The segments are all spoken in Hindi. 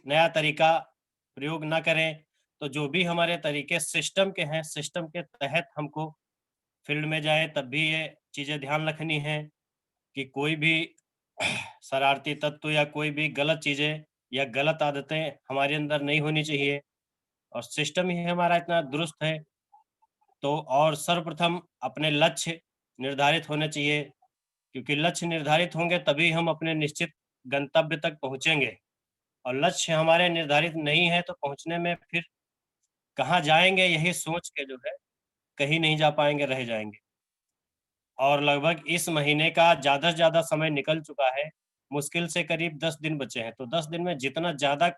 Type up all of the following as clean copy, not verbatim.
नया तरीका प्रयोग ना करें। तो जो भी हमारे तरीके सिस्टम के हैं, सिस्टम के तहत हमको फील्ड में जाए तब भी ये चीज़ें ध्यान रखनी है कि कोई भी शरारती तत्व या कोई भी गलत चीज़ें या गलत आदतें हमारे अंदर नहीं होनी चाहिए, और सिस्टम ही हमारा इतना दुरुस्त है। तो और सर्वप्रथम अपने लक्ष्य निर्धारित होने चाहिए, क्योंकि लक्ष्य निर्धारित होंगे तभी हम अपने निश्चित गंतव्य तक पहुँचेंगे, और लक्ष्य हमारे निर्धारित नहीं है तो पहुँचने में फिर कहाँ जाएँगे यही सोच के जो है कहीं नहीं जा पाएँगे, रह जाएँगे। और लगभग इस महीने का ज़्यादा से ज़्यादा समय निकल चुका है, मुश्किल से करीब 10 दिन बचे हैं, तो 10 दिन में जितना ज़्यादा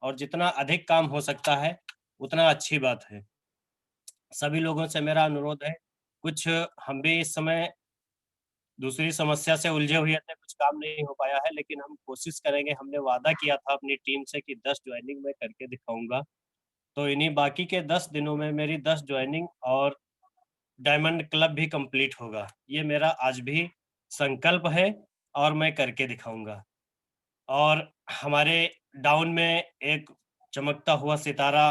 और जितना अधिक काम हो सकता है, उतना अच्छी बात है। सभी लोगों से मेरा अनुरोध है, कुछ हम भी इस समय दूसरी समस्या से उलझे हुए थे, कुछ काम नहीं हो पाया है, लेकिन हम कोशिश करेंगे, हमने वादा किया था अपनी टीम से कि 10 जॉइनिंग मैं करके दिखाऊँगा। तो इन्हीं बाकी के 10 दिनों में मेरी 10 जॉइनिंग और डायमंड क्लब भी कंप्लीट होगा। ये मेरा आज भी संकल्प है और मैं करके दिखाऊँगा। और हमारे डाउन में एक चमकता हुआ सितारा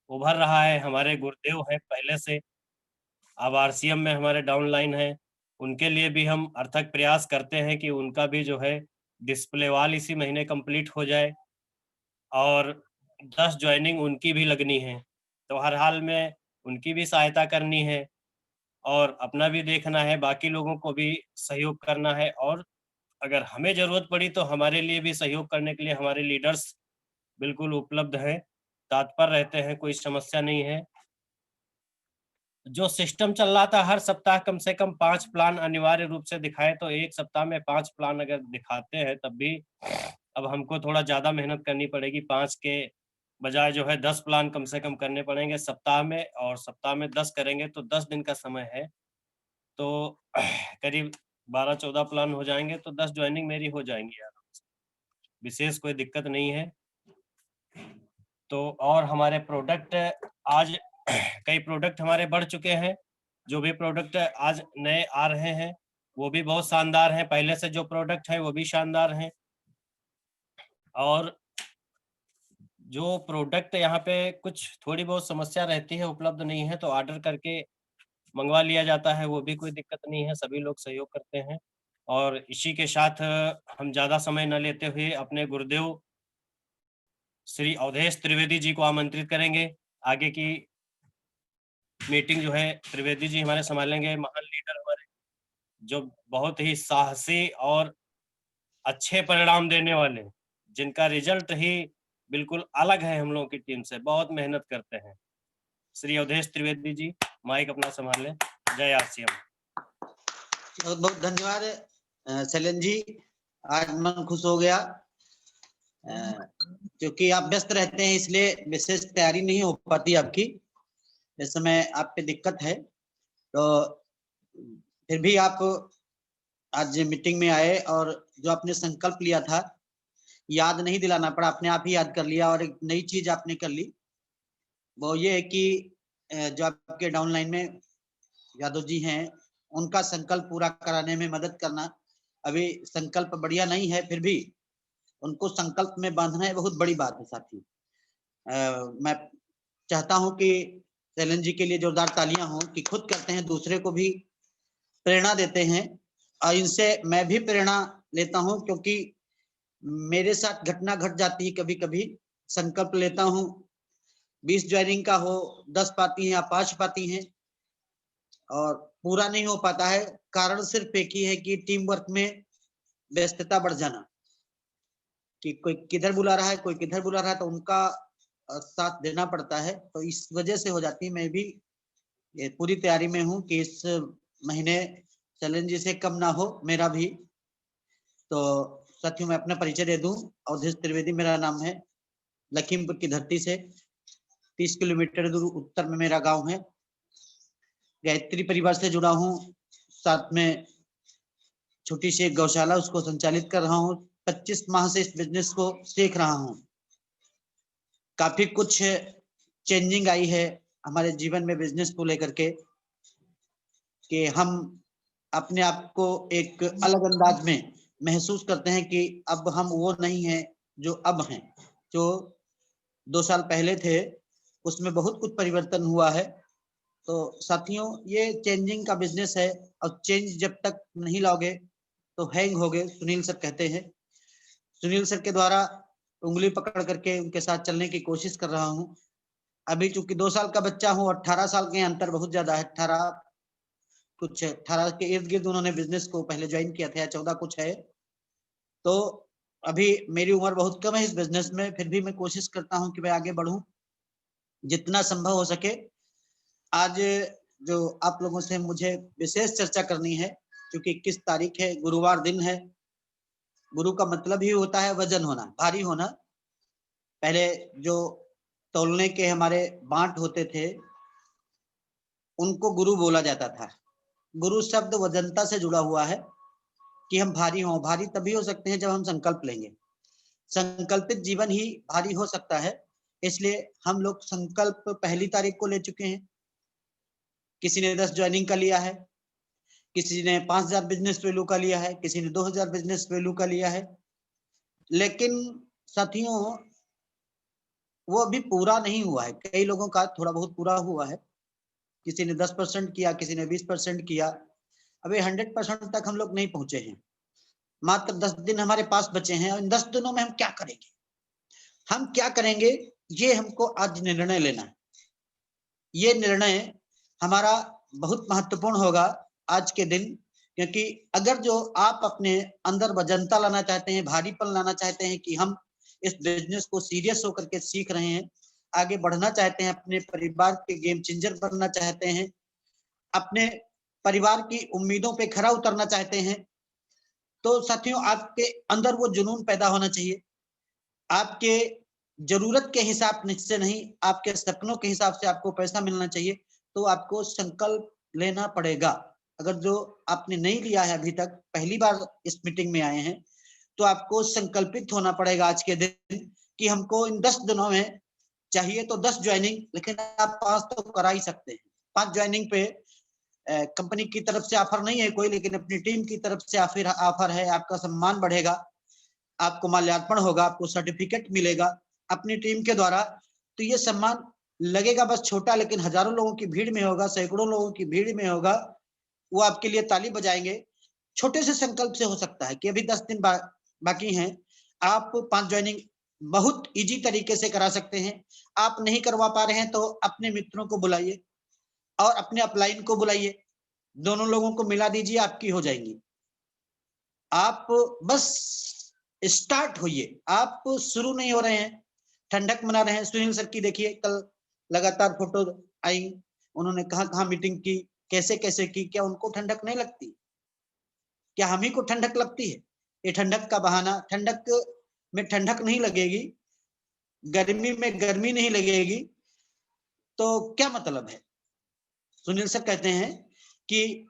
उभर रहा है, हमारे गुरुदेव हैं पहले से, अब आरसीएम में हमारे डाउनलाइन हैं, उनके लिए भी हम अथक प्रयास करते हैं कि उनका भी जो है डिस्प्ले वॉल इसी महीने कंप्लीट हो जाए, और 10 जॉइनिंग उनकी भी लगनी है। तो हर हाल में उनकी भी सहायता करनी है और अपना भी देखना है, बाकी लोगों को भी सहयोग करना है, और अगर हमें ज़रूरत पड़ी तो हमारे लिए भी सहयोग करने के लिए हमारे लीडर्स बिल्कुल उपलब्ध हैं, तत्पर रहते हैं, कोई समस्या नहीं है। जो सिस्टम चल रहा था हर सप्ताह कम से कम 5 प्लान अनिवार्य रूप से दिखाएँ, तो 1 सप्ताह में 5 प्लान अगर दिखाते हैं तब भी अब हमको थोड़ा ज़्यादा मेहनत करनी पड़ेगी, 5 के बजाय जो है 10 प्लान कम से कम करने पड़ेंगे सप्ताह में, और सप्ताह में 10 करेंगे तो 10 दिन का समय है। तो करीब 12-14 प्लान हो जाएँगे, तो 10 जॉइनिंग मेरी हो जाएँगी आराम से, विशेष कोई दिक्कत नहीं है। तो और हमारे प्रोडक्ट आज कई प्रोडक्ट हमारे बढ़ चुके हैं, जो भी प्रोडक्ट आज नए आ रहे हैं, वो भी बहुत शानदार हैं, पहले से जो प्रोडक्ट हैं वो भी शानदार हैं। और जो प्रोडक्ट यहाँ पे कुछ थोड़ी बहुत समस्या रहती है, उपलब्ध नहीं है, तो ऑर्डर करके मँगवा लिया जाता है, वो भी कोई दिक्कत नहीं है, सभी लोग सहयोग करते हैं। और इसी के साथ हम ज़्यादा समय ना लेते हुए अपने गुरुदेव श्री अवधेश त्रिवेदी जी को आमंत्रित करेंगे। आगे की मीटिंग जो है त्रिवेदी जी हमारे सँभालेंगे, महान लीडर हमारे, जो बहुत ही साहसी और अच्छे परिणाम देने वाले, जिनका रिज़ल्ट ही बिल्कुल अलग है हम लोगों की टीम से, बहुत मेहनत करते हैं। श्री अवधेश त्रिवेदी जी, माइक अपना सँभाल लें। जय आरसीएम। बहुत बहुत धन्यवाद शैलेंद्र जी, आज मन खुश हो गया, क्योंकि आप व्यस्त रहते हैं इसलिए विशेष तैयारी नहीं हो पाती आपकी, इस समय आप पे दिक्कत है, तो फिर भी आप आज मीटिंग में आए और जो आपने संकल्प लिया था, याद नहीं दिलाना पड़ा, अपने आप ही याद कर लिया और एक नई चीज आपने कर ली। वो ये है कि जो आपके डाउनलाइन में यादव जी हैं, उनका संकल्प पूरा कराने में मदद करना। अभी संकल्प बढ़िया नहीं है, फिर भी उनको संकल्प में बांधना है, बहुत बड़ी बात है साथी। मैं चाहता हूं कि शैलेंद्र जी के लिए जोरदार तालियां हों कि खुद करते हैं, दूसरे को भी प्रेरणा देते हैं, और इनसे मैं भी प्रेरणा लेता हूं, क्योंकि मेरे साथ घटना घट जाती है कभी कभी। संकल्प लेता हूं 20 ज्वाइनिंग का हो, 10 पाती हैं या 5 पाती हैं, और पूरा नहीं हो पाता है। कारण सिर्फ एक ही है कि टीम वर्क में व्यस्तता बढ़ जाना, कि कोई किधर बुला रहा है, कोई किधर बुला रहा है, तो उनका साथ देना पड़ता है, तो इस वजह से हो जाती है। मैं भी पूरी तैयारी में हूँ कि इस महीने चैलेंज से कम ना हो मेरा भी। तो साथियों, मैं अपना परिचय दे दूं, अवधेश त्रिवेदी मेरा नाम है, लखीमपुर की धरती से 30 किलोमीटर दूर उत्तर में मेरा गांव है। गायत्री परिवार से जुड़ा हूँ, साथ में छोटी सी एक गौशाला उसको संचालित कर रहा हूँ। 25 माह से इस बिजनेस को सीख रहा हूँ। काफी कुछ चेंजिंग आई है हमारे जीवन में बिजनेस को लेकर के, कि हम अपने आप को एक अलग अंदाज में महसूस करते हैं कि अब हम वो नहीं हैं जो अब हैं। जो 2 साल पहले थे उसमें बहुत कुछ परिवर्तन हुआ है। तो साथियों ये चेंजिंग का बिजनेस है और चेंज जब तक नहीं लाओगे तो हैंग होगे, सुनील सर कहते हैं। सुनील सर के द्वारा उंगली पकड़ करके उनके साथ चलने की कोशिश कर रहा हूँ। अभी चूंकि 2 साल का बच्चा हूँ, 18 साल के अंतर बहुत ज्यादा है। 18 के इर्द गिर्द उन्होंने बिजनेस को पहले ज्वाइन किया था, या 14 कुछ है। तो अभी मेरी उम्र बहुत कम है इस बिजनेस में, फिर भी मैं कोशिश करता हूँ कि मैं आगे बढ़ूं जितना संभव हो सके। आज जो आप लोगों से मुझे विशेष चर्चा करनी है, क्योंकि 21 तारीख है, गुरुवार दिन है। गुरु का मतलब ही होता है वजन होना, भारी होना। पहले जो तौलने के हमारे बांट होते थे उनको गुरु बोला जाता था। गुरु शब्द वजनता से जुड़ा हुआ है कि हम भारी हों। भारी तभी हो सकते हैं जब हम संकल्प लेंगे। संकल्पित जीवन ही भारी हो सकता है। इसलिए हम लोग संकल्प 1 तारीख को ले चुके हैं। किसी ने 10 ज्वाइनिंग का लिया है, किसी ने 5000 बिजनेस वैल्यू का लिया है, किसी ने 2000 बिजनेस वैल्यू का लिया है। लेकिन साथियों वो अभी पूरा नहीं हुआ है। कई लोगों का थोड़ा बहुत पूरा हुआ है, किसी ने 10% किया, किसी ने 20% किया। अभी 100% तक हम लोग नहीं पहुंचे हैं। मात्र 10 दिन हमारे पास बचे हैं और इन 10 दिनों में हम क्या करेंगे, हम क्या करेंगे, ये हमको आज निर्णय लेना है। ये निर्णय हमारा बहुत महत्वपूर्ण होगा आज के दिन, क्योंकि अगर जो आप अपने अंदर वजनता लाना चाहते हैं, भारीपन लाना चाहते हैं कि हम इस बिजनेस को सीरियस होकर के सीख रहे हैं, आगे बढ़ना चाहते हैं, अपने परिवार के गेम चेंजर बनना चाहते हैं, अपने परिवार की उम्मीदों पे खरा उतरना चाहते हैं, तो साथियों आपके अंदर वो जुनून पैदा होना चाहिए। आपके जरूरत के हिसाब से नहीं, आपके सपनों के हिसाब से आपको पैसा मिलना चाहिए। तो आपको संकल्प लेना पड़ेगा। अगर जो आपने नहीं लिया है अभी तक, पहली बार इस मीटिंग में आए हैं, तो आपको संकल्पित होना पड़ेगा आज के दिन कि हमको इन 10 दिनों में चाहिए तो 10 ज्वाइनिंग, लेकिन आप 5 तो करा ही सकते हैं। 5 ज्वाइनिंग पे कंपनी की तरफ से ऑफर नहीं है कोई, लेकिन अपनी टीम की तरफ से ऑफर है। आपका सम्मान बढ़ेगा, आपको माल्यार्पण होगा, आपको सर्टिफिकेट मिलेगा अपनी टीम के द्वारा। तो ये सम्मान लगेगा बस छोटा, लेकिन हजारों लोगों की भीड़ में होगा, सैकड़ों लोगों की भीड़ में होगा। वो आपके लिए ताली बजाएंगे। छोटे से संकल्प से हो सकता है कि अभी 10 दिन बाकी हैं, आप 5 ज्वाइनिंग बहुत इजी तरीके से करा सकते हैं। आप नहीं करवा पा रहे हैं तो अपने मित्रों को बुलाइए और अपने अपलाइन को बुलाइए, दोनों लोगों को मिला दीजिए, आपकी हो जाएंगी। आप बस स्टार्ट होइए, आप शुरू नहीं हो रहे हैं, ठंडक मना रहे हैं। सुनील सर की देखिए कल लगातार फोटो आई, उन्होंने कहाँ मीटिंग की, कैसे कैसे की, क्या उनको ठंडक नहीं लगती? क्या हम ही को ठंडक लगती है? ये ठंडक का बहाना, ठंडक में ठंडक नहीं लगेगी, गर्मी में गर्मी नहीं लगेगी, तो क्या मतलब है? सुनील सर कहते हैं कि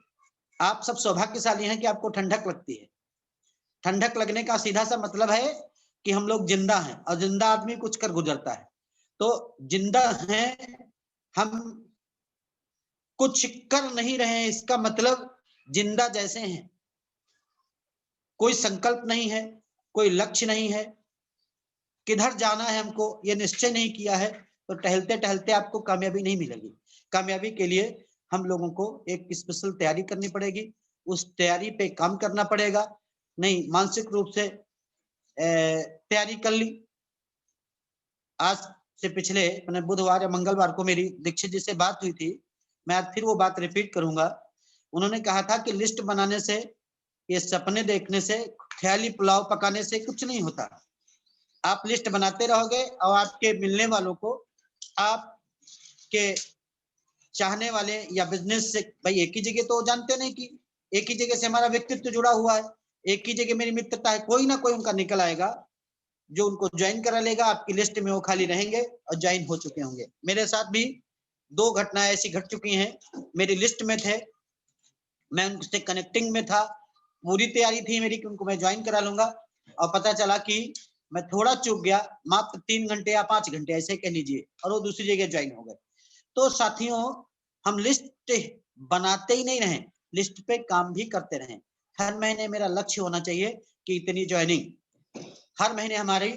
आप सब सौभाग्यशाली हैं कि आपको ठंडक लगती है। ठंडक लगने का सीधा सा मतलब है कि हम लोग जिंदा हैं, और जिंदा आदमी कुछ कर गुजरता है। तो जिंदा हैं हम, कुछ कर नहीं रहे हैं, इसका मतलब जिंदा जैसे हैं। कोई संकल्प नहीं है, कोई लक्ष्य नहीं है, किधर जाना है हमको ये निश्चय नहीं किया है, तो टहलते टहलते आपको कामयाबी नहीं मिलेगी। कामयाबी के लिए हम लोगों को एक स्पेशल तैयारी करनी पड़ेगी, उस तैयारी पे काम करना पड़ेगा। नहीं, मानसिक रूप से तैयारी कर ली। आज से पिछले मैंने बुधवार या मंगलवार को मेरी दीक्षित जी से बात हुई थी, मैं आज फिर वो बात रिपीट करूंगा। उन्होंने कहा था कि लिस्ट बनाने से, ये सपने देखने से, ख्याली पुलाव पकाने से कुछ नहीं होता। आप लिस्ट बनाते रहोगे और आपके मिलने वालों को, आपके चाहने वाले या बिजनेस से, भाई एक ही जगह तो जानते नहीं कि एक ही जगह से हमारा व्यक्तित्व जुड़ा हुआ है, एक ही जगह मेरी मित्रता है, कोई ना कोई उनका निकल आएगा जो उनको ज्वाइन करा लेगा। आपकी लिस्ट में वो खाली रहेंगे और ज्वाइन हो चुके होंगे। मेरे साथ भी 2 घटनाएं ऐसी घट चुकी हैं, मेरी लिस्ट में थे, मैं उनसे कनेक्टिंग में था, पूरी तैयारी थी मेरी कि उनको मैं ज्वाइन करा लूंगा, और पता चला कि मैं थोड़ा चूक गया, मात्र 3 घंटे या 5 घंटे ऐसे कह लीजिए, और वो दूसरी जगह ज्वाइन हो गए। तो साथियों हम लिस्ट बनाते ही नहीं रहे, लिस्ट पे काम भी करते रहे। हर महीने मेरा लक्ष्य होना चाहिए कि इतनी ज्वाइनिंग, हर महीने हमारी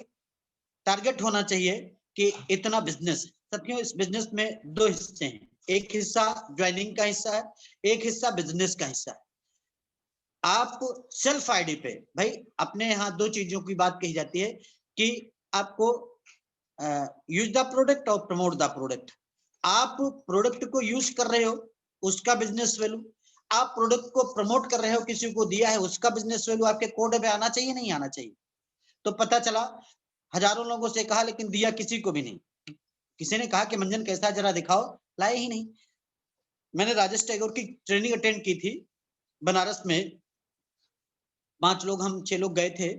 टारगेट होना चाहिए कि इतना बिजनेस है। साथियों, इस बिजनेस में दो हिस्से हैं, एक हिस्सा ज्वाइनिंग का हिस्सा है, एक हिस्सा बिजनेस का हिस्सा है। आप सेल्फ आईडी पे, भाई अपने यहाँ दो चीजों की बात कही जाती है कि आपको यूज द प्रोडक्ट और प्रमोट द प्रोडक्ट। आप प्रोडक्ट को यूज कर रहे हो, उसका बिजनेस वैल्यू, आप प्रोडक्ट को प्रमोट कर रहे हो, किसी को दिया है, उसका बिजनेस वैल्यू आपके कोड में आना चाहिए, नहीं आना चाहिए। तो पता चला हजारों लोगों से कहा लेकिन दिया किसी को भी नहीं। किसी ने कहा कि मंजन कैसा जरा दिखाओ, लाए ही नहीं। मैंने राजेश टैगोर की ट्रेनिंग अटेंड की थी बनारस में, 5 लोग, हम 6 लोग गए थे।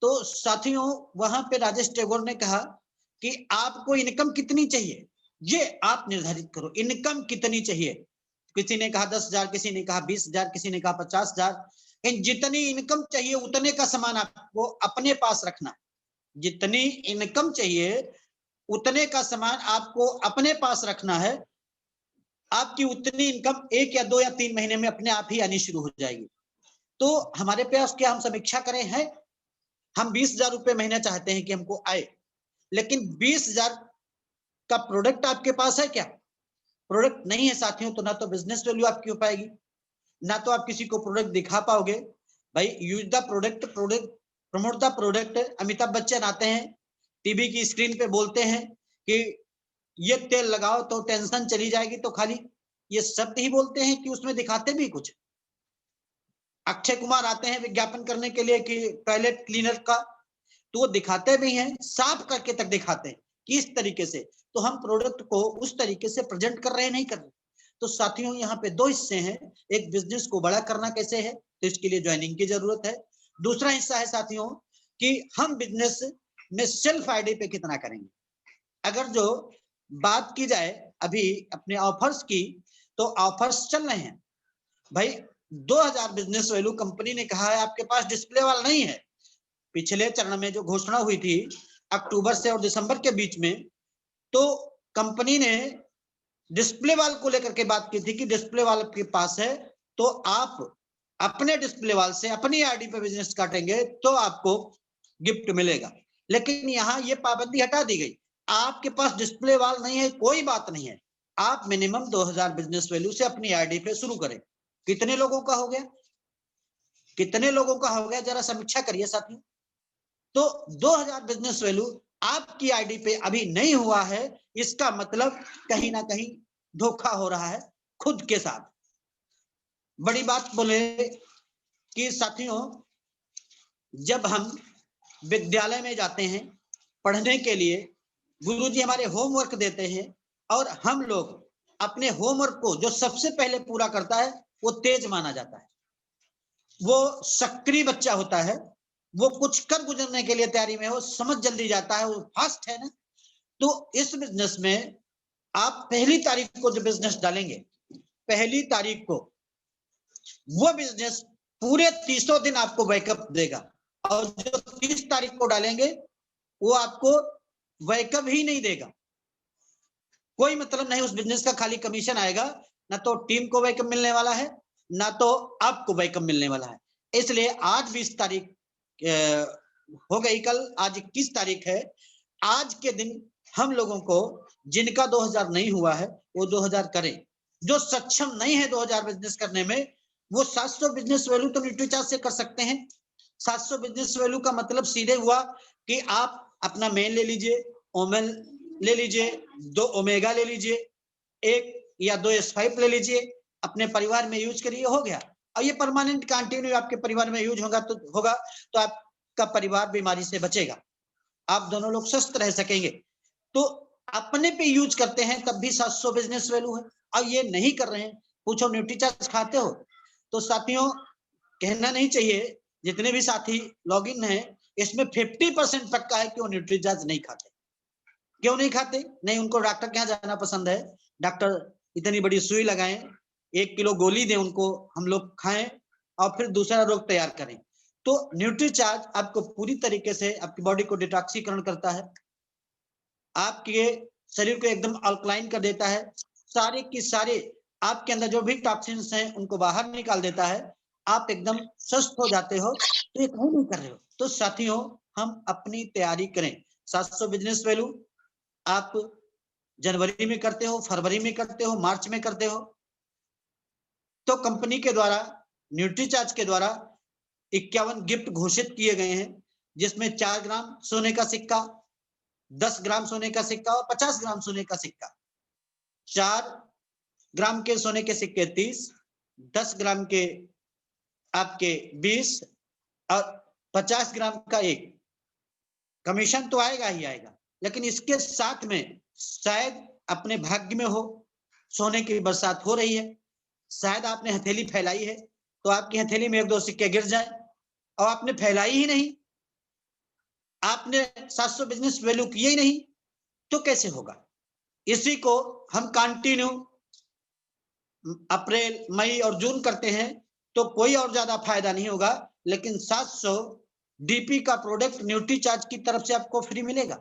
तो साथियों, वहां पे राजेश टैगोर ने कहा कि आपको इनकम कितनी चाहिए ये आप निर्धारित करो, इनकम कितनी चाहिए। किसी ने कहा 10,000, किसी ने कहा 20,000, किसी ने कहा 50,000। इन जितनी इनकम चाहिए उतने का सामान आपको अपने पास रखना है। जितनी इनकम चाहिए उतने का सामान आपको अपने पास रखना है। आपकी उतनी इनकम 1 या 2 या 3 महीने में अपने आप ही आनी शुरू हो जाएगी। तो हमारे पास क्या हम समीक्षा करें है, हम 20,000 रुपए महीना चाहते हैं कि हमको आए, लेकिन 20,000 का प्रोडक्ट आपके पास है क्या? प्रोडक्ट नहीं है साथियों, तो ना तो बिजनेस वैल्यू आपकी हो पाएगी, ना तो आप किसी को प्रोडक्ट दिखा पाओगे। भाई use the product, product promote the product. Amitabh Bachchan आते हैं टीवी की स्क्रीन पे, बोलते हैं कि ये तेल लगाओ तो टेंशन चली जाएगी, तो खाली ये शब्द ही बोलते हैं कि उसमें दिखाते भी कुछ। अक्षय कुमार आते हैं विज्ञापन करने के लिए कि टॉयलेट क्लीनर का, तो वो दिखाते भी हैं, साफ करके तक दिखाते हैं कि इस तरीके से। तो हम प्रोडक्ट को उस तरीके से प्रेजेंट कर रहे हैं, नहीं कर रहे। तो साथियों, यहाँ पे दो हिस्से हैं, एक बिजनेस को बड़ा करना कैसे है, तो इसके लिए ज्वाइनिंग की जरूरत है। दूसरा हिस्सा है साथियों कि हम बिजनेस में सेल्फ आईडी पे कितना करेंगे। अगर जो बात की जाए अभी अपने ऑफर्स की, तो ऑफर्स चल रहे हैं। भाई 2,000 बिजनेस वैल्यू कंपनी ने कहा है, आपके पास डिस्प्ले वाला नहीं है। पिछले चरण में जो घोषणा हुई थी अक्टूबर से और दिसंबर के बीच में, तो कंपनी ने डिस्प्ले वाल को लेकर के बात की थी कि डिस्प्ले वाल के पास है तो आप अपने डिस्प्ले वाल से अपनी आईडी पे बिजनेस काटेंगे तो आपको गिफ्ट मिलेगा। लेकिन यहाँ ये पाबंदी हटा दी गई, आपके पास डिस्प्ले वाल नहीं है कोई बात नहीं है, आप मिनिमम 2,000 बिजनेस वैल्यू से अपनी आईडी पे शुरू करें। कितने लोगों का हो गया, कितने लोगों का हो गया, जरा समीक्षा करिए साथियों। तो 2,000 बिजनेस वैल्यू आपकी आईडी पे अभी नहीं हुआ है, इसका मतलब कहीं ना कहीं धोखा हो रहा है खुद के साथ। बड़ी बात बोले कि साथियों, जब हम विद्यालय में जाते हैं पढ़ने के लिए, गुरुजी हमारे होमवर्क देते हैं और हम लोग अपने होमवर्क को जो सबसे पहले पूरा करता है वो तेज माना जाता है, वो सक्रिय बच्चा होता है, वो कुछ कर गुजरने के लिए तैयारी में हो, समझ जल्दी जाता है, वो फास्ट है ना। तो इस बिजनेस में आप पहली तारीख को जो बिजनेस डालेंगे, पहली तारीख को वो बिजनेस पूरे 30 दिन आपको बैकअप देगा, और जो 30 तारीख को डालेंगे वो आपको बैकअप ही नहीं देगा। कोई मतलब नहीं उस बिजनेस का, खाली कमीशन आएगा, ना तो टीम को बैकअप मिलने वाला है ना तो आपको बैकअप मिलने वाला है। इसलिए आज 20 तारीख हो गई, कल आज 21 तारीख है। आज के दिन हम लोगों को जिनका 2,000 नहीं हुआ है वो 2,000 करें। जो सक्षम नहीं है 2,000 बिजनेस करने में, वो 700 बिजनेस वैल्यू तो न्यूट्रीचार्ज से कर सकते हैं। 700 बिजनेस वैल्यू का मतलब सीधे हुआ कि आप अपना मेन ले लीजिए, ओमेन ले लीजिए, 2 ओमेगा ले लीजिए, 1 या 2 S5 ले लीजिए, अपने परिवार में यूज करिए, हो गया। और ये परमानेंट कंटिन्यू आपके परिवार में यूज होगा तो आपका परिवार बीमारी से बचेगा, आप दोनों लोग स्वस्थ रह सकेंगे। तो अपने पे यूज करते हैं तब भी 700 बिजनेस वैल्यू है, और ये नहीं कर रहे हैं, पूछो न्यूट्रीचार्ज खाते हो? तो साथियों, कहना नहीं चाहिए, जितने भी साथी लॉग इन है इसमें 50% पक्का है कि वो न्यूट्रीचार्ज नहीं खाते। क्यों नहीं खाते? नहीं, उनको डॉक्टर के यहाँ जाना पसंद है, डॉक्टर इतनी बड़ी सुई लगाएं, 1 किलो गोली दें उनको, हम लोग खाएं और फिर दूसरा रोग तैयार करें। तो न्यूट्रीचार्ज आपको पूरी तरीके से आपकी बॉडी को डिटॉक्सीकरण करता है, आपके शरीर को एकदम अल्कलाइन कर देता है, सारे की सारे आपके अंदर जो भी टॉक्सिन्स हैं उनको बाहर निकाल देता है, आप एकदम स्वस्थ हो जाते हो। तो ये कहीं नहीं कर रहे हो। तो साथियों, हम अपनी तैयारी करें, 700 बिजनेस वैल्यू आप जनवरी में करते हो, फरवरी में करते हो, मार्च में करते हो, तो कंपनी के द्वारा न्यूट्रीचार्ज के द्वारा 51 गिफ्ट घोषित किए गए हैं, जिसमें 4 ग्राम सोने का सिक्का, 10 ग्राम सोने का सिक्का और 50 ग्राम सोने का सिक्का। 4 ग्राम के सोने के सिक्के 30, 10 ग्राम के आपके 20 और 50 ग्राम का 1। कमीशन तो आएगा ही आएगा, लेकिन इसके साथ में शायद अपने भाग्य में हो, सोने की बरसात हो रही है, शायद आपने हथेली फैलाई है तो आपकी हथेली में 1-2 सिक्के गिर जाए, और आपने फैलाई ही नहीं, आपने 700 बिजनेस वैल्यू किए ही नहीं, तो कैसे होगा? इसी को हम कंटिन्यू अप्रैल, मई और जून करते हैं तो कोई और ज्यादा फायदा नहीं होगा, लेकिन 700 डीपी का प्रोडक्ट न्यूट्रीचार्ज की तरफ से आपको फ्री मिलेगा।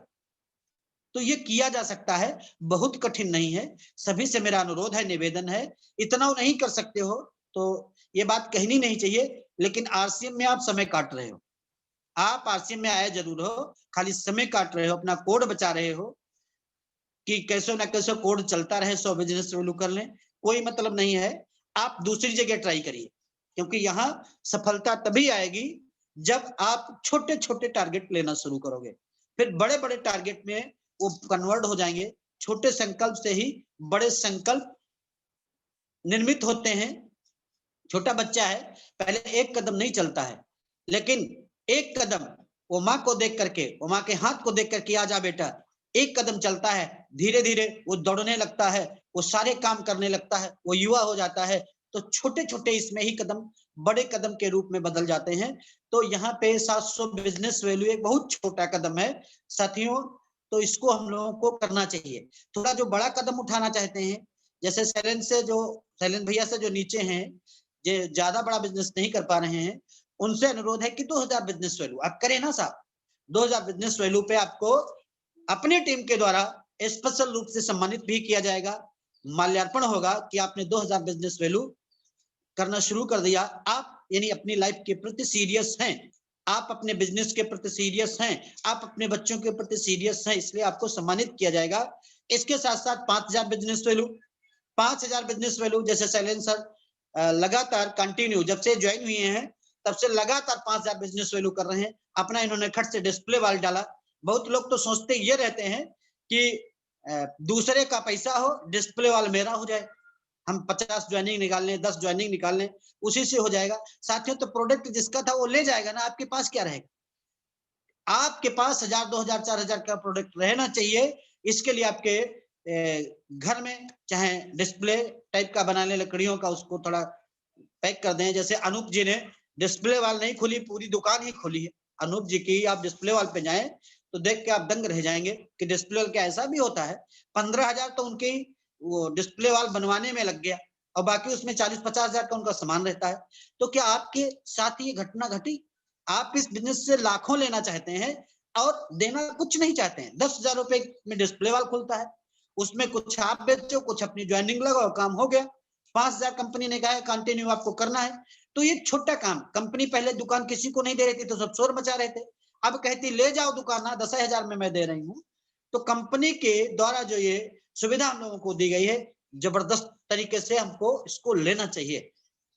तो ये किया जा सकता है, बहुत कठिन नहीं है। सभी से मेरा अनुरोध है, निवेदन है, इतना नहीं कर सकते हो तो ये बात कहनी नहीं चाहिए, लेकिन आरसीएम में आप समय काट रहे हो। आप आरसीएम में आए जरूर हो, खाली समय काट रहे हो, अपना कोड बचा रहे हो कि कैसे ना कैसे कोड चलता रहे, 100 बिजनेस वैल्यू कर लें, कोई मतलब नहीं है। आप दूसरी जगह ट्राई करिए, क्योंकि यहाँ सफलता तभी आएगी जब आप छोटे छोटे टारगेट लेना शुरू करोगे, फिर बड़े बड़े टारगेट में वो कन्वर्ट हो जाएंगे। छोटे संकल्प से ही बड़े संकल्प निर्मित होते हैं। छोटा बच्चा है, पहले एक कदम नहीं चलता है, लेकिन एक कदम वो माँ को देख करके, वो माँ के हाथ को देख करके, आजा बेटा, एक कदम चलता है, धीरे धीरे वो दौड़ने लगता है, वो सारे काम करने लगता है, वो युवा हो जाता है। तो छोटे छोटे इसमें ही कदम बड़े कदम के रूप में बदल जाते हैं। तो यहाँ पे 700 बिजनेस वैल्यू एक बहुत छोटा कदम है साथियों, तो इसको हम लोगों को करना चाहिए। थोड़ा जो बड़ा कदम उठाना चाहते हैं, जैसे शैलेंद्र भैया से जो नीचे हैं, जो ज्यादा बड़ा बिजनेस नहीं कर पा रहे हैं, उनसे अनुरोध है कि 2000 बिजनेस वैल्यू आप करें ना साहब। 2000 बिजनेस वैल्यू पे आपको अपनी टीम के द्वारा स्पेशल रूप से सम्मानित भी किया जाएगा, माल्यार्पण होगा कि आपने 2000 बिजनेस वैल्यू करना शुरू कर दिया। आप यानी अपनी लाइफ के प्रति सीरियस हैं, आप अपने बिजनेस के प्रति सीरियस हैं, आप अपने बच्चों के प्रति सीरियस हैं, इसलिए आपको सम्मानित किया जाएगा। इसके साथ साथ 5000 बिजनेस वैल्यू, 5000 बिजनेस वैल्यू, जैसे शैलेंद्र सर लगातार कंटिन्यू जब से ज्वाइन हुए हैं तब से लगातार 5000 बिजनेस वैल्यू कर रहे हैं। अपना इन्होंने खट से डिस्प्ले वाल डाला। बहुत लोग तो सोचते ये रहते हैं कि दूसरे का पैसा हो, डिस्प्ले वाल मेरा हो जाए, हम 50 ज्वाइनिंग निकाल लें, 10 ज्वाइनिंग निकाल लें, उसी से हो जाएगा। साथियों, तो प्रोडक्ट जिसका था वो ले जाएगा ना, आपके पास क्या रहेगा? आपके पास 1000, 2000, 4000 का प्रोडक्ट रहना चाहिए। इसके लिए आपके घर में चाहे डिस्प्ले टाइप का बना लें, लकड़ियों का, उसको थोड़ा पैक कर दें। जैसे अनूप जी ने डिस्प्ले वाल नहीं खोली, पूरी दुकान ही खोली है अनूप जी की। आप डिस्प्ले वाल पे जाएं तो देख के आप दंग रह जाएंगे कि डिस्प्ले वाल क्या ऐसा भी होता है। 15,000 तो उनके वो डिस्प्ले वाल बनवाने में लग गया, और बाकी उसमें 40-50 हजार का उनका सामान रहता है। तो क्या आपके साथ ये घटना घटी? आप इस बिजनेस से लाखों लेना चाहते हैं और देना कुछ नहीं चाहते हैं। 10,000 रुपए में डिस्प्ले वाल खुलता है, उसमें कुछ आप बेचो, कुछ अपनी ज्वाइनिंग लगाओ, काम हो गया। 5,000 कंपनी ने कहा है कंटिन्यू आपको करना है। तो ये छोटा काम, कंपनी पहले दुकान किसी को नहीं दे रही थी तो सब शोर मचा रहे थे, अब कहती ले जाओ दुकान, 10,000 में मैं दे रही हूँ। तो कंपनी के द्वारा जो ये सुविधा हम लोगों को दी गई है, जबरदस्त तरीके से हमको इसको लेना चाहिए।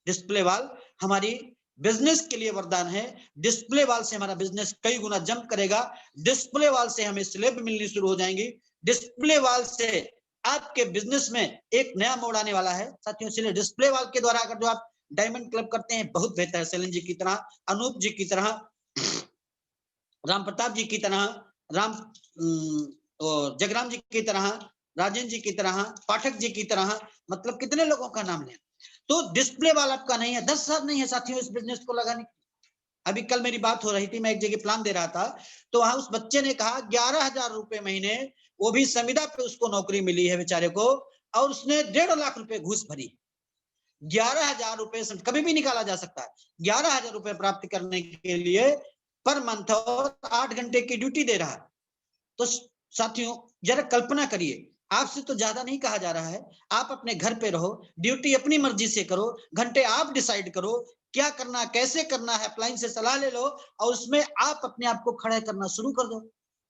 डिस्प्ले वाल हमारी बिजनेस के लिए वरदान है। डिस्प्ले वाल से हमारा बिजनेस कई गुना जंप करेगा। डिस्प्ले वाल से हमें स्लैब मिलनी शुरू हो जाएंगी। डिस्प्ले वाल से आपके बिजनेस में एक नया मोड़ आने वाला है साथियों। इसलिए डिस्प्ले वाल के द्वारा अगर जो आप डायमंड क्लब करते हैं, बहुत बेहतर है। शैलेंद्र जी की तरह, अनूप जी की तरह, राम प्रताप जी की तरह, जगराम जी की तरह, राजेंद्र जी की तरह, पाठक जी की तरह, मतलब कितने लोगों का नाम लें। तो डिस्प्ले वाला आपका नहीं है, 10,000 नहीं है साथियों इस बिजनेस को लगाने। अभी कल मेरी बात हो रही थी, मैं एक जगह प्लान दे रहा था, तो वहां उस बच्चे ने कहा 11,000 रुपए महीने, वो भी संविदा पे उसको नौकरी मिली है बेचारे को, और उसने 1.5 लाख रुपए घूस भरी। 11,000 रुपए कभी भी निकाला जा सकता है। 11,000 रुपए प्राप्त करने के लिए पर मंथ और 8 घंटे की ड्यूटी दे रहा है। तो साथियों जरा कल्पना करिए, आपसे तो ज्यादा नहीं कहा जा रहा है। आप अपने घर पे रहो, ड्यूटी अपनी मर्जी से करो, घंटे आप डिसाइड करो क्या करना, कैसे करना है, अप्लाइन से सलाह ले लो और उसमें आप अपने आप को खड़ा करना शुरू कर दो।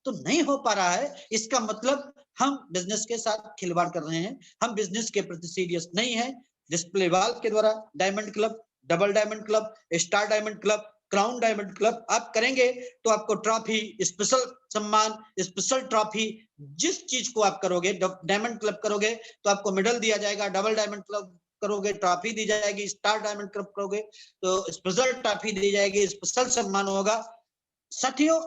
तो नहीं हो पा रहा है, इसका मतलब हम बिजनेस के साथ खिलवाड़ कर रहे हैं, हम बिजनेस के प्रति सीरियस नहीं है। डिस्प्ले वॉल के द्वारा diamond club, double diamond club, star diamond club, crown diamond club आप करेंगे तो आपको ट्रॉफी, स्पेशल सम्मान, स्पेशल ट्रॉफी, जिस चीज को आप करोगे, डायमंड क्लब करोगे तो आपको मेडल दिया जाएगा, डबल डायमंड क्लब करोगे ट्रॉफी दी जाएगी, स्टार डायमंड क्लब करोगे तो स्पेशल ट्रॉफी दी जाएगी, स्पेशल सम्मान होगा। साथियों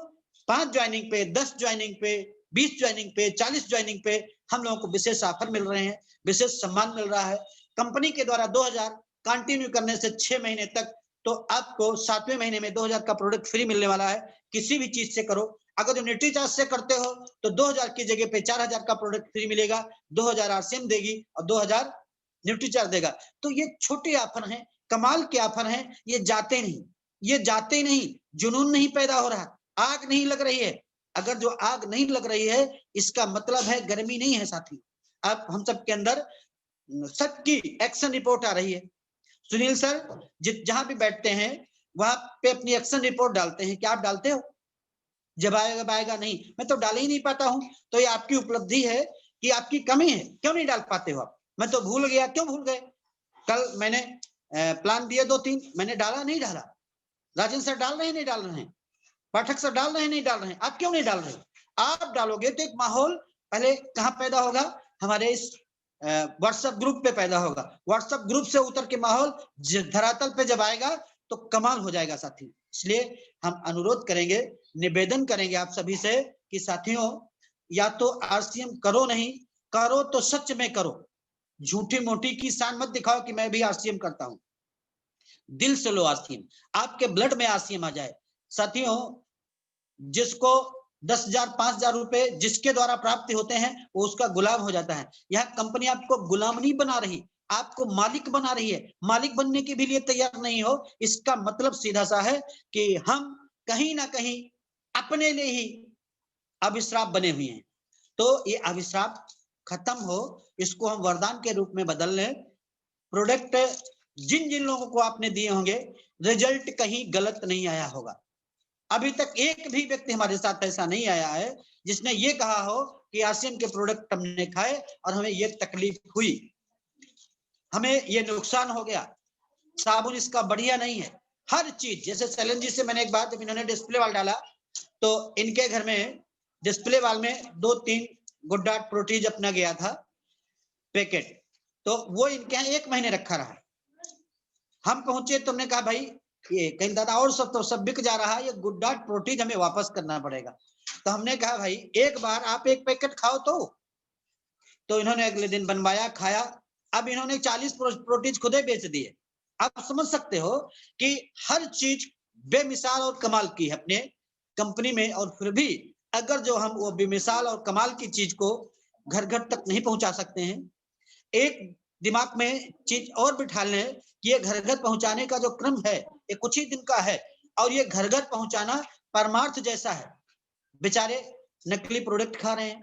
5 ज्वाइनिंग पे, 10 ज्वाइनिंग पे, 20 ज्वाइनिंग पे, 40 ज्वाइनिंग पे हम लोगों को विशेष ऑफर मिल रहे हैं, विशेष सम्मान मिल रहा है। कंपनी के द्वारा 2000 कंटिन्यू करने से 6 महीने तक, तो आपको 7वें महीने में 2000 का प्रोडक्ट फ्री मिलने वाला है। किसी भी चीज से करो, अगर जो न्यूट्रीचार्ज से करते हो तो 2000 की जगह पे 4000 का प्रोडक्ट फ्री मिलेगा, 2000 आरसीएम देगी और 2000 न्यूट्रीचार्ज देगा। तो ये छोटे ऑफर हैं, कमाल के ऑफर हैं, ये जाते नहीं, ये जाते नहीं, जुनून नहीं पैदा हो रहा, आग नहीं लग रही है। अगर जो आग नहीं लग रही है इसका मतलब है गर्मी नहीं है साथी। अब हम सब के अंदर सबकी एक्शन रिपोर्ट आ रही है। सुनील सर जहां भी बैठते हैं वहां पे अपनी एक्शन रिपोर्ट डालते हैं, क्या आप डालते हो? जब आएगा नहीं, मैं तो डाल ही नहीं पाता हूं। तो ये आपकी उपलब्धि है कि आपकी कमी है, क्यों नहीं डाल पाते हो आप? मैं तो भूल गया, क्यों भूल गए? कल मैंने प्लान दिए 2-3, मैंने डाला नहीं डाला। राजेंद्र सर डाल रहे हैं नहीं डाल रहे हैं, पाठक सर डाल रहे हैं नहीं डाल रहे हैं, आप क्यों नहीं डाल रहे? आप डालोगे तो एक माहौल पहले कहां पैदा होगा? हमारे इस व्हाट्सएप ग्रुप पे पैदा होगा। व्हाट्सएप ग्रुप से उतर के माहौल धरातल पे जब आएगा तो कमाल हो जाएगा साथी। इसलिए हम अनुरोध करेंगे, निवेदन करेंगे आप सभी से कि साथियों या तो आरसीएम करो, नहीं करो तो सच में करो, झूठी मोटी की शान मत दिखाओ कि मैं भी आरसीएम करता हूं। दिल से लो आरसीएम, आपके ब्लड में आरसीएम आ जाए। साथियों जिसको 10,000 5,000 रुपए जिसके द्वारा प्राप्त होते हैं वो उसका गुलाम हो जाता है। यह कंपनी आपको गुलाम नहीं बना रही, आपको मालिक बना रही है। मालिक बनने के भी लिए तैयार नहीं हो, इसका मतलब सीधा सा है कि हम कहीं ना कहीं अपने लिए ही अभिश्राप बने हुए हैं। तो ये अभिश्राप खत्म हो, इसको हम वरदान के रूप में बदल लें। प्रोडक्ट जिन जिन लोगों को आपने दिए होंगे रिजल्ट कहीं गलत नहीं आया होगा। अभी तक एक भी व्यक्ति हमारे साथ ऐसा नहीं आया है जिसने ये कहा हो कि आरसीएम के प्रोडक्ट हमने खाए और हमें ये तकलीफ हुई, हमें ये नुकसान हो गया, साबुन इसका बढ़िया नहीं है। हर चीज, जैसे सैलन जी से मैंने एक बात, जब इन्होंने डिस्प्ले वाल डाला तो इनके घर में डिस्प्ले वाल में 2-3 गुड्डा प्रोटीज अपना गया था पैकेट, तो वो इनके यहाँ 1 महीने रखा रहा। हम पहुंचे, तुमने कहा भाई ये कहीं दादा और सब तो सब बिक जा रहा है, ये गुड डाट प्रोटीज हमें वापस करना पड़ेगा। तो हमने कहा भाई एक बार आप 1 पैकेट खाओ तो इन्होंने अगले दिन बनवाया, खाया। अब इन्होंने 40 प्रोटीज खुद ही बेच दिए। आप समझ सकते हो कि हर चीज बेमिसाल और कमाल की है अपने कंपनी में, और फिर भी अगर जो हम वो बेमिसाल और कमाल की चीज को घर घर तक नहीं पहुंचा सकते हैं, एक दिमाग में चीज और बिठा लें कि ये घर घर पहुंचाने का जो क्रम है ये कुछ ही दिन का है, और ये घर घर पहुंचाना परमार्थ जैसा है। बेचारे नकली प्रोडक्ट खा रहे हैं,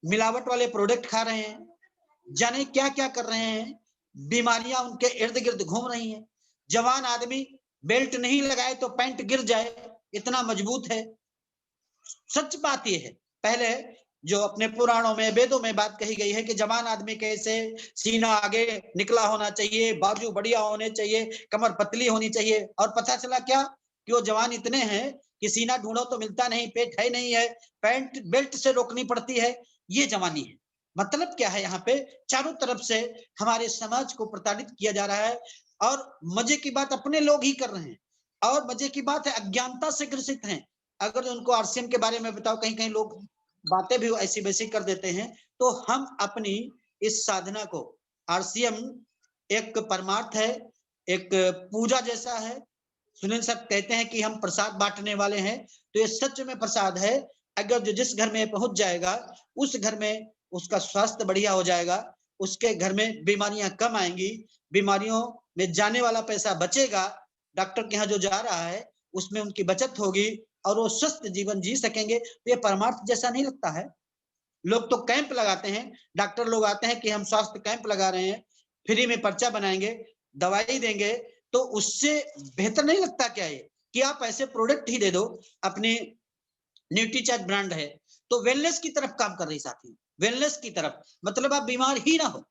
मिलावट वाले प्रोडक्ट खा रहे हैं, जाने क्या क्या कर रहे हैं, बीमारियां उनके इर्द गिर्द घूम रही हैं। जवान आदमी बेल्ट नहीं लगाए तो पैंट गिर जाए, इतना मजबूत है। सच बात यह है, पहले जो अपने पुराणों में वेदों में बात कही गई है कि जवान आदमी कैसे, सीना आगे निकला होना चाहिए, बाजू बढ़िया होने चाहिए, कमर पतली होनी चाहिए, और पता चला क्या कि वो जवान इतने हैं कि सीना ढूंढो तो मिलता नहीं, पेट है नहीं है, पैंट बेल्ट से रोकनी पड़ती है। ये जवानी है। मतलब क्या है, यहाँ पे चारों तरफ से हमारे समाज को प्रताड़ित किया जा रहा है, और मजे की बात अपने लोग ही कर रहे हैं, और मजे की बात है अज्ञानता से ग्रसित हैं। अगर उनको आरसीएम के बारे में बताओ, कहीं कहीं लोग बातें भी ऐसी वैसी कर देते हैं। तो हम अपनी इस साधना को, आरसीएम एक परमार्थ है, एक पूजा जैसा है। सुनील सर कहते हैं कि हम प्रसाद बांटने वाले हैं, तो ये सच में प्रसाद है। अगर जो जिस घर में पहुंच जाएगा उस घर में उसका स्वास्थ्य बढ़िया हो जाएगा, उसके घर में बीमारियां कम आएंगी, बीमारियों में जाने वाला पैसा बचेगा, डॉक्टर के यहाँ जो जा रहा है उसमें उनकी बचत होगी और वो स्वस्थ जीवन जी सकेंगे। तो ये परमार्थ जैसा नहीं लगता है? लोग तो कैंप लगाते हैं, डॉक्टर लोग आते हैं कि हम स्वास्थ्य कैंप लगा रहे हैं, फ्री में पर्चा बनाएंगे, दवाई देंगे, तो उससे बेहतर नहीं लगता क्या ये कि आप ऐसे प्रोडक्ट ही दे दो अपनी न्यूट्रीचार्ज ब्रांड है, तो वेलनेस की तरफ काम कर रही साथी, वेलनेस की तरफ, मतलब आप बीमार ही ना हो,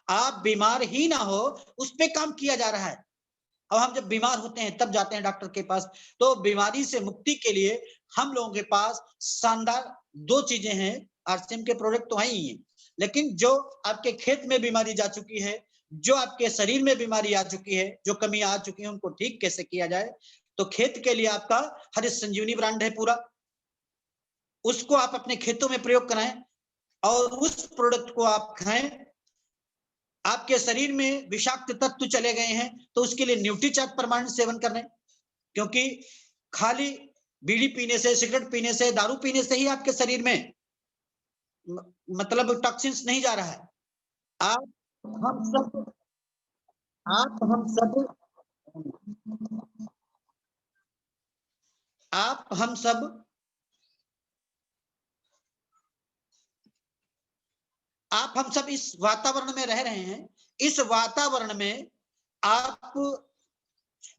आप बीमार ही ना हो, उस पे काम किया जा रहा है। अब हम जब बीमार होते हैं तब जाते हैं डॉक्टर के पास, तो बीमारी से मुक्ति के लिए हम लोगों के पास शानदार 2 चीजें हैं। आरसीएम के प्रोडक्ट तो है ही हैं, लेकिन जो आपके खेत में बीमारी जा चुकी है, जो आपके शरीर में बीमारी आ चुकी है, जो कमी आ चुकी है, उनको ठीक कैसे किया जाए, तो खेत के लिए आपका हरित संजीवनी ब्रांड है पूरा, उसको आप अपने खेतों में प्रयोग कराएं और उस प्रोडक्ट को आप खाएं। आपके शरीर में विषाक्त तत्व चले गए हैं, तो उसके लिए न्यूट्रीचार्ज परमानेंट सेवन करना है, क्योंकि खाली बीड़ी पीने से, सिगरेट पीने से, दारू पीने से ही आपके शरीर में मतलब टॉक्सिन्स नहीं जा रहा है। आप हम सब आप हम सब आप हम सब आप हम सब इस वातावरण में रह रहे हैं। इस वातावरण में आप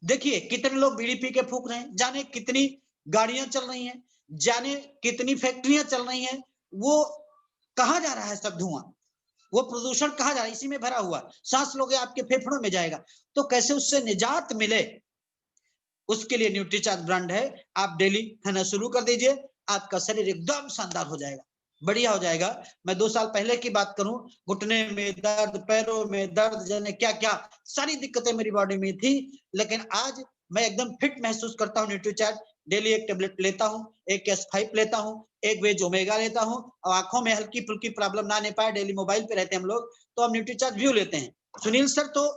देखिए कितने लोग बीड़ी पी के फूक रहे हैं, जाने कितनी गाड़ियां चल रही हैं, जाने कितनी फैक्ट्रियां चल रही हैं, वो कहाँ जा रहा है सब धुआं, वो प्रदूषण कहाँ जा रहा है, इसी में भरा हुआ, सांस लोगे आपके फेफड़ों में जाएगा, तो कैसे उससे निजात मिले, उसके लिए न्यूट्रीचार्ज ब्रांड है। आप डेली खाना शुरू कर दीजिए, आपका शरीर एकदम शानदार हो जाएगा, बढ़िया हो जाएगा। मैं 2 साल पहले की बात करूं, घुटने में दर्द, पैरों में दर्द, जाने क्या क्या सारी दिक्कतें मेरी बॉडी में थी, लेकिन आज मैं एकदम फिट महसूस करता हूं। न्यूट्रीचार्ज डेली 1 टेबलेट लेता हूं, एक S5 लेता हूं, एक वेज ओमेगा लेता हूं, और आंखों में हल्की फुल्की प्रॉब्लम ना आने पाए, डेली मोबाइल पे रहते हैं हम लोग, तो हम न्यूट्रीचार्ज व्यू लेते हैं। सुनील सर तो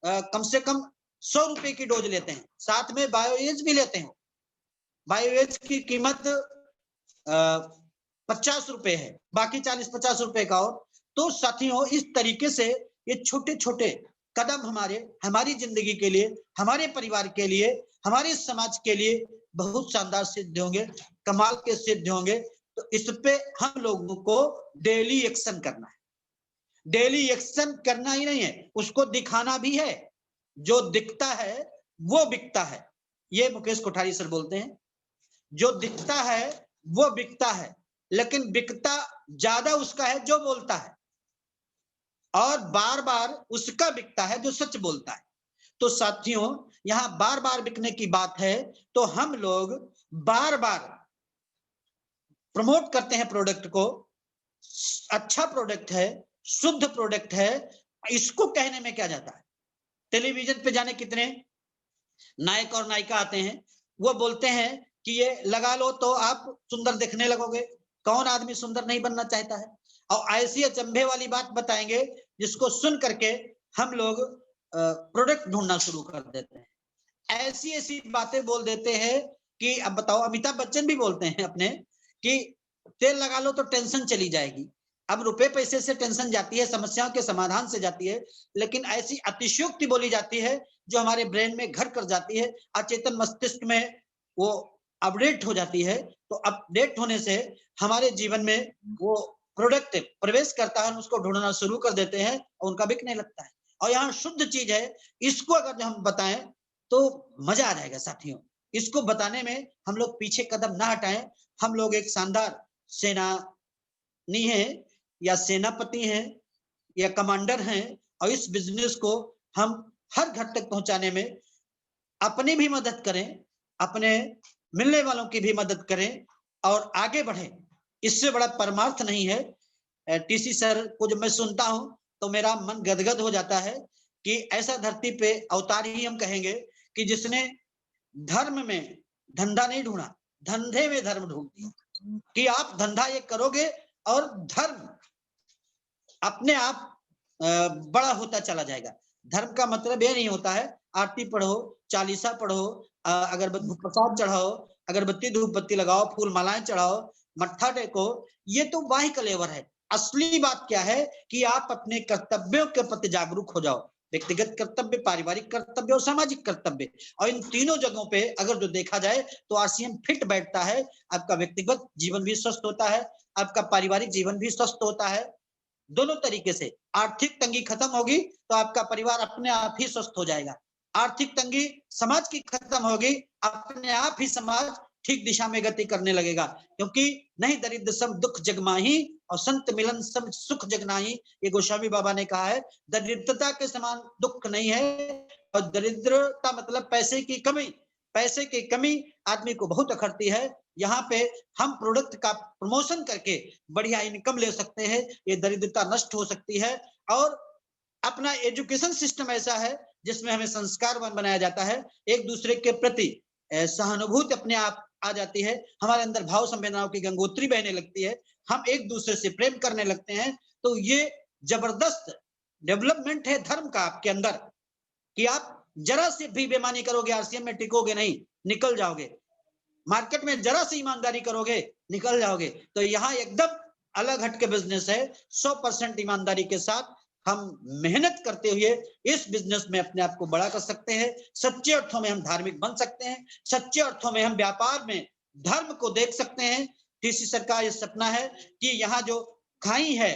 कम से कम 100 रुपए की डोज लेते हैं, साथ में बायोएज भी लेते हैं। बायोएज की कीमत 50 रुपए है, बाकी 40-50 रुपए का। और तो साथियों, इस तरीके से ये छोटे छोटे कदम हमारी जिंदगी के लिए, हमारे परिवार के लिए, हमारे समाज के लिए बहुत शानदार सिद्ध होंगे, कमाल के सिद्ध होंगे। तो इस पे हम लोगों को डेली एक्शन करना है, डेली एक्शन करना ही नहीं है, उसको दिखाना भी है। जो दिखता है वो बिकता है, ये मुकेश कोठारी सर बोलते हैं। जो दिखता है वो बिकता है, लेकिन बिकता ज्यादा उसका है जो बोलता है, और बार बार उसका बिकता है जो सच बोलता है। तो साथियों, यहां बार बार बिकने की बात है, तो हम लोग बार बार प्रमोट करते हैं प्रोडक्ट को। अच्छा प्रोडक्ट है, शुद्ध प्रोडक्ट है, इसको कहने में क्या जाता है। टेलीविजन पे जाने कितने नायक और नायिका आते हैं, वो बोलते हैं कि ये लगा लो तो आप सुंदर दिखने लगोगे। कौन आदमी सुंदर नहीं बनना चाहता है, और ऐसी अचंभे वाली बात बताएंगे जिसको सुन करके हम लोग प्रोडक्ट ढूंढना शुरू कर देते हैं। ऐसी ऐसी बातें बोल देते हैं कि अब बताओ, अमिताभ बच्चन भी बोलते हैं अपने कि तेल लगा लो तो टेंशन चली जाएगी। अब रुपए पैसे से टेंशन जाती है, समस्याओं के समाधान से जाती है, लेकिन ऐसी अतिशयोक्ति बोली जाती है जो हमारे ब्रेन में घर कर जाती है, अचेतन मस्तिष्क में वो अपडेट हो जाती है। तो अपडेट होने से हमारे जीवन में वो प्रोडक्ट प्रवेश करता है, उसको ढूंढना शुरू कर देते हैं और उनका बिकने लगता है। और यहाँ शुद्ध चीज है, इसको अगर हम बताएं तो मजा आ जाएगा साथियों। इसको बताने में हम लोग पीछे कदम ना हटाएं। हम लोग एक शानदार सेनानी है, या सेनापति हैं, या कमांडर हैं, और इस बिजनेस को हम हर घर तक पहुंचाने में अपनी भी मदद करें, अपने मिलने वालों की भी मदद करें और आगे बढ़े। इससे बड़ा परमार्थ नहीं है। टीसी सर को जब मैं सुनता हूं तो मेरा मन गदगद हो जाता है कि ऐसा धरती पे अवतार ही हम कहेंगे कि जिसने धर्म में धंधा नहीं ढूंढा, धंधे में धर्म ढूंढ दिया, कि आप धंधा ये करोगे और धर्म अपने आप बड़ा होता चला जाएगा। धर्म का मतलब ये नहीं होता है आरती पढ़ो, चालीसा पढ़ो, अगरबत्ती प्रसाद चढ़ाओ, अगरबत्ती धूप बत्ती लगाओ, फूल मालाएं चढ़ाओ, मत्था टेको, ये तो बाह्य कलेवर है। असली बात क्या है कि आप अपने कर्तव्यों के प्रति जागरूक हो जाओ, व्यक्तिगत कर्तव्य, पारिवारिक कर्तव्य और सामाजिक कर्तव्य। और इन तीनों जगहों पे अगर जो देखा जाए तो आरसीएम फिट बैठता है। आपका व्यक्तिगत जीवन भी स्वस्थ होता है, आपका पारिवारिक जीवन भी स्वस्थ होता है। दोनों तरीके से आर्थिक तंगी खत्म होगी तो आपका परिवार अपने आप ही स्वस्थ हो जाएगा। आर्थिक तंगी समाज की खत्म होगी, अपने आप ही समाज ठीक दिशा में गति करने लगेगा, क्योंकि नहीं दरिद्र सम दुख जगमाही और संत मिलन सम सुख जगनाही, ये गोस्वामी बाबा ने कहा है। दरिद्रता के समान दुख नहीं है, और दरिद्रता मतलब पैसे की कमी, पैसे की कमी आदमी को बहुत अखरती है। यहाँ पे हम प्रोडक्ट का प्रमोशन करके बढ़िया इनकम ले सकते हैं, ये दरिद्रता नष्ट हो सकती है। और अपना एजुकेशन सिस्टम ऐसा है जिसमें हमें संस्कारवान बनाया जाता है, एक दूसरे के प्रति सहानुभूति अपने आप आ जाती है, हमारे अंदर भाव संवेदनाओं की गंगोत्री बहने लगती है, हम एक दूसरे से प्रेम करने लगते हैं। तो ये जबरदस्त डेवलपमेंट है धर्म का आपके अंदर, कि आप जरा से भी बेईमानी करोगे आरसीएम में टिकोगे नहीं, निकल जाओगे। मार्केट में जरा सी ईमानदारी करोगे, निकल जाओगे। तो यहाँ एकदम अलग हटके बिजनेस है। 100% ईमानदारी के साथ हम मेहनत करते हुए इस बिजनेस में अपने आप को बड़ा कर सकते हैं। सच्चे अर्थों में हम धार्मिक बन सकते हैं, सच्चे अर्थों में हम व्यापार में धर्म को देख सकते हैं। टीसी सर का ये सपना है कि यहाँ जो खाई है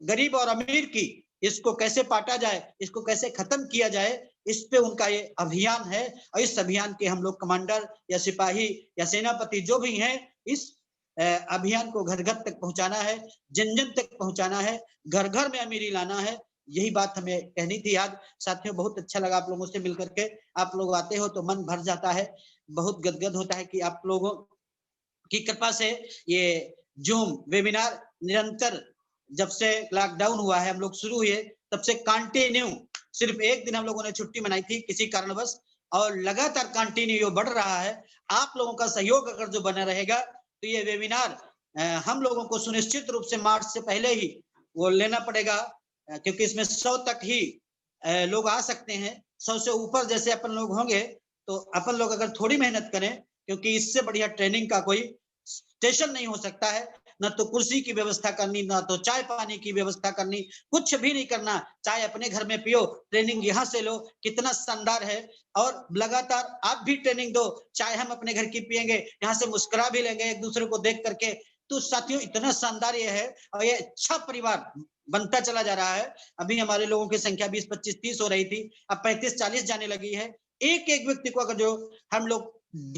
गरीब और अमीर की, इसको कैसे पाटा जाए, इसको कैसे खत्म किया जाए, इस पे उनका ये अभियान है। और इस अभियान के हम लोग कमांडर या सिपाही या सेनापति जो भी हैं, इस अभियान को घर घर तक पहुंचाना है, जन जन तक पहुंचाना है, घर घर में अमीरी लाना है। यही बात हमें कहनी थी आज। साथियों, बहुत अच्छा लगा आप लोगों से मिलकर के। आप लोग आते हो तो मन भर जाता है, बहुत गदगद होता है कि आप लोगों की कृपा से ये जूम वेबिनार निरंतर, जब से लॉकडाउन हुआ है हम लोग शुरू हुए तब से कंटिन्यू, सिर्फ एक दिन हम लोगों ने छुट्टी मनाई थी किसी कारणवश, और लगातार कंटिन्यू बढ़ रहा है। आप लोगों का सहयोग अगर जो बना रहेगा तो ये वेबिनार हम लोगों को सुनिश्चित रूप से मार्च से पहले ही वो लेना पड़ेगा, क्योंकि इसमें 100 तक ही लोग आ सकते हैं। 100 से ऊपर जैसे अपन लोग होंगे तो अपन लोग अगर थोड़ी मेहनत करें, क्योंकि इससे बढ़िया ट्रेनिंग का कोई स्टेशन नहीं हो सकता है। न तो कुर्सी की व्यवस्था करनी, ना तो चाय पानी की व्यवस्था करनी, कुछ भी नहीं करना। चाय अपने घर में पियो, ट्रेनिंग यहाँ से लो, कितना शानदार है। और लगातार आप भी ट्रेनिंग दो, चाय हम अपने घर की पियेंगे, यहाँ से मुस्कुरा भी लेंगे एक दूसरे को देख करके। तो साथियों, इतना शानदार ये है, और ये अच्छा परिवार बनता चला जा रहा है। अभी हमारे लोगों की संख्या 20, 25, 30 हो रही थी, अब 35, 40 जाने लगी है। एक एक व्यक्ति को अगर जो हम लोग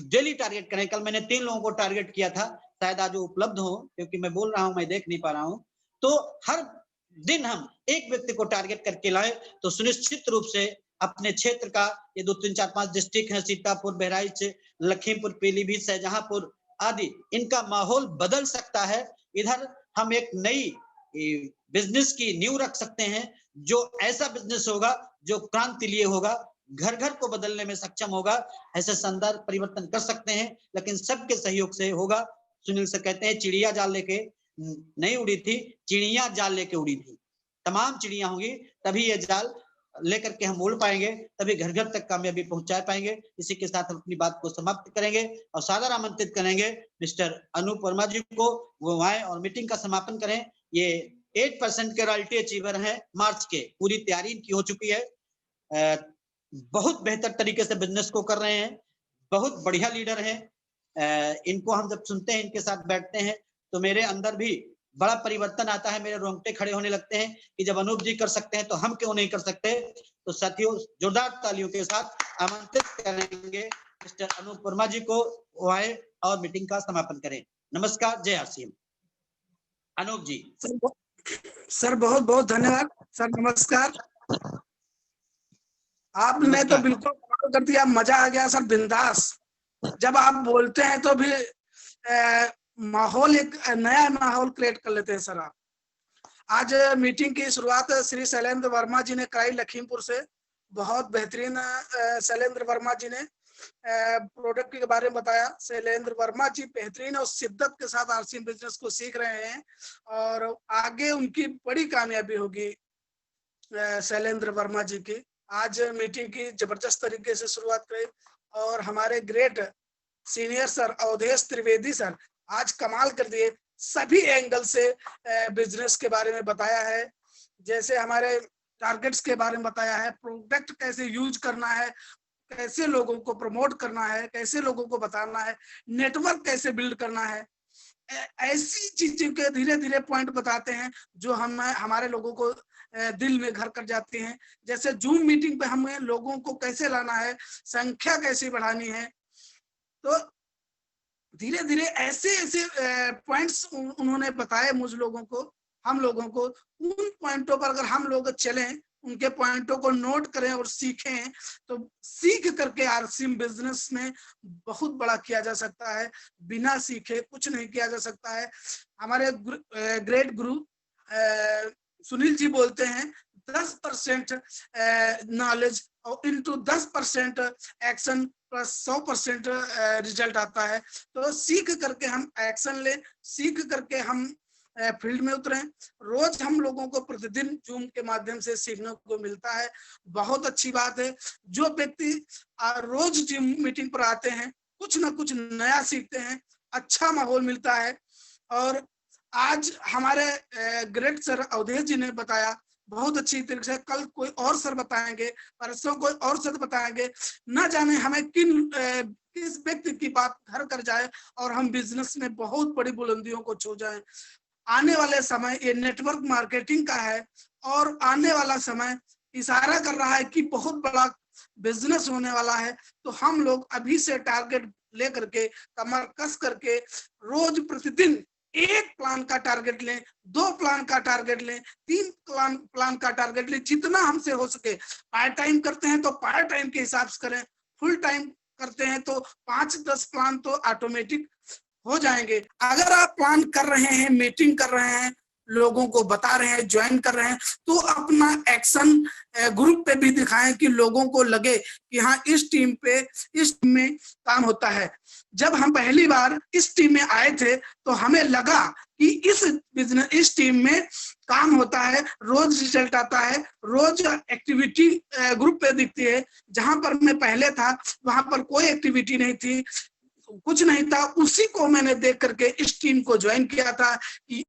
डेली टारगेट करें, कल मैंने 3 लोगों को टारगेट किया था, शायद आज वो उपलब्ध हो, क्योंकि मैं बोल रहा हूं, मैं देख नहीं पा रहा हूं। तो हर दिन हम एक व्यक्ति को टारगेट करके लाए तो सुनिश्चित रूप से अपने क्षेत्र का, ये 2, 3, 4, 5 डिस्ट्रिक्ट है, सीतापुर, बहराइच, लखीमपुर, पीलीभीत, शाहजहांपुर आदि, इनका माहौल बदल सकता है। इधर हम एक नई बिजनेस की नींव रख सकते हैं, जो ऐसा बिजनेस होगा जो क्रांति लिए होगा, घर घर को बदलने में सक्षम होगा। ऐसे शानदार परिवर्तन कर सकते हैं, लेकिन सबके सहयोग से होगा। सुनील सर कहते हैं चिड़िया जाल लेके नहीं उड़ी थी, चिड़िया जाल लेके उड़ी थी। तमाम चिड़िया होंगी तभी ये जाल लेकर के हम उड़ पाएंगे, तभी घर घर तक कामयाबी पहुंचा पाएंगे। इसी के साथ हम अपनी बात को समाप्त करेंगे और सादर आमंत्रित करेंगे मिस्टर अनूप वर्मा जी को, वो आए और मीटिंग का समापन करें। ये 8% के रॉयल्टी अचीवर है मार्च के, पूरी तैयारी इनकी हो चुकी है, बहुत बेहतर तरीके से बिजनेस को कर रहे हैं, बहुत बढ़िया लीडर हैं। इनको हम जब सुनते हैं, इनके साथ बैठते हैं, तो मेरे अंदर भी बड़ा परिवर्तन आता है, मेरे रोंगटे खड़े होने लगते हैं कि जब अनूप जी कर सकते हैं तो हम क्यों नहीं कर सकते। तो साथियों, जोरदार तालियों के साथ आमंत्रित करेंगे मिस्टर अनूप वर्मा जी को, वो आए और मीटिंग का समापन करें। नमस्कार, जय आरसीएम। अनूप जी। सर बहुत बहुत धन्यवाद सर, नमस्कार। आपने तो बिल्कुल कमाल कर दिया, मजा आ गया सर, बिंदास। जब आप बोलते हैं तो भी माहौल, एक नया माहौल क्रिएट कर लेते हैं सर आप। आज मीटिंग की शुरुआत श्री शैलेंद्र वर्मा जी ने कराई लखीमपुर से। बहुत बेहतरीन शैलेंद्र वर्मा जी ने प्रोडक्ट के बारे में बताया। शैलेंद्र वर्मा जी बेहतरीन और शिद्दत के साथ आरसीएम बिजनेस को सीख रहे हैं और आगे उनकी बड़ी कामयाबी होगी शैलेंद्र वर्मा जी की। आज मीटिंग की जबरदस्त तरीके से शुरुआत करें और हमारे great senior sir Avdhesh Trivedi sir आज कमाल कर दिए। सभी एंगल से बिजनेस के बारे में बताया है, जैसे हमारे टारगेट्स के बारे में बताया है, प्रोडक्ट कैसे यूज करना है, कैसे लोगों को प्रमोट करना है, कैसे लोगों को बताना है, नेटवर्क कैसे बिल्ड करना है। ऐसी चीजों के धीरे धीरे पॉइंट बताते हैं जो हमारे लोगों को दिल में घर कर जाते हैं। जैसे जूम मीटिंग पे हमें लोगों को कैसे लाना है, संख्या कैसे बढ़ानी है। तो धीरे धीरे ऐसे ऐसे पॉइंट्स उन्होंने बताए मुझ लोगों को, हम लोगों को। उन पॉइंटों पर अगर हम लोग चलें, उनके पॉइंटों को नोट करें और सीखें, तो सीख करके आरसीएम बिजनेस में बहुत बड़ा किया जा सकता है। बिना सीखे कुछ नहीं किया जा सकता है। हमारे ग्रेट गुरु सुनील जी बोलते हैं 10% नॉलेज और इनटू 10% एक्शन प्लस 100% रिजल्ट आता है। तो सीख करके हम एक्शन लें, सीख करके हम फील्ड में उतरें। रोज हम लोगों को प्रतिदिन जूम के माध्यम से सीखने को मिलता है, बहुत अच्छी बात है। जो व्यक्ति रोज जूम मीटिंग पर आते हैं, कुछ ना कुछ नया सीखते हैं, अच्छा माहौल मिलता है। और आज हमारे ग्रेट सर अवधेश जी ने बताया बहुत अच्छी तरीके से, कल कोई और सर बताएंगे, परसों कोई और सर बताएंगे। न जाने हमें किस व्यक्ति की बात घर कर जाए और हम बिजनेस में बहुत बड़ी बुलंदियों को छू जाएं। आने वाले समय ये नेटवर्क मार्केटिंग का है और आने वाला समय इशारा कर रहा है कि बहुत बड़ा बिजनेस होने वाला है। तो हम लोग अभी से टारगेट लेकर के, कमर कस करके रोज प्रतिदिन 1 प्लान का टारगेट लें, 2 प्लान का टारगेट लें, 3 प्लान का टारगेट लें, जितना हमसे हो सके। पार्ट टाइम करते हैं तो पार्ट टाइम के हिसाब से करें, फुल टाइम करते हैं तो 5-10 प्लान तो ऑटोमेटिक हो जाएंगे। अगर आप प्लान कर रहे हैं, मीटिंग कर रहे हैं, लोगों को बता रहे हैं, ज्वाइन कर रहे हैं, तो अपना एक्शन ग्रुप पे भी दिखाएं कि लोगों को लगे कि हाँ इस टीम में काम होता है। जब हम पहली बार इस टीम में आए थे तो हमें लगा कि इस टीम में काम होता है, रोज रिजल्ट आता है, रोज एक्टिविटी ग्रुप पे दिखती है। जहां पर मैं पहले था वहां पर कोई एक्टिविटी नहीं थी, कुछ नहीं था। उसी को मैंने देख करके इस टीम को ज्वाइन किया था कि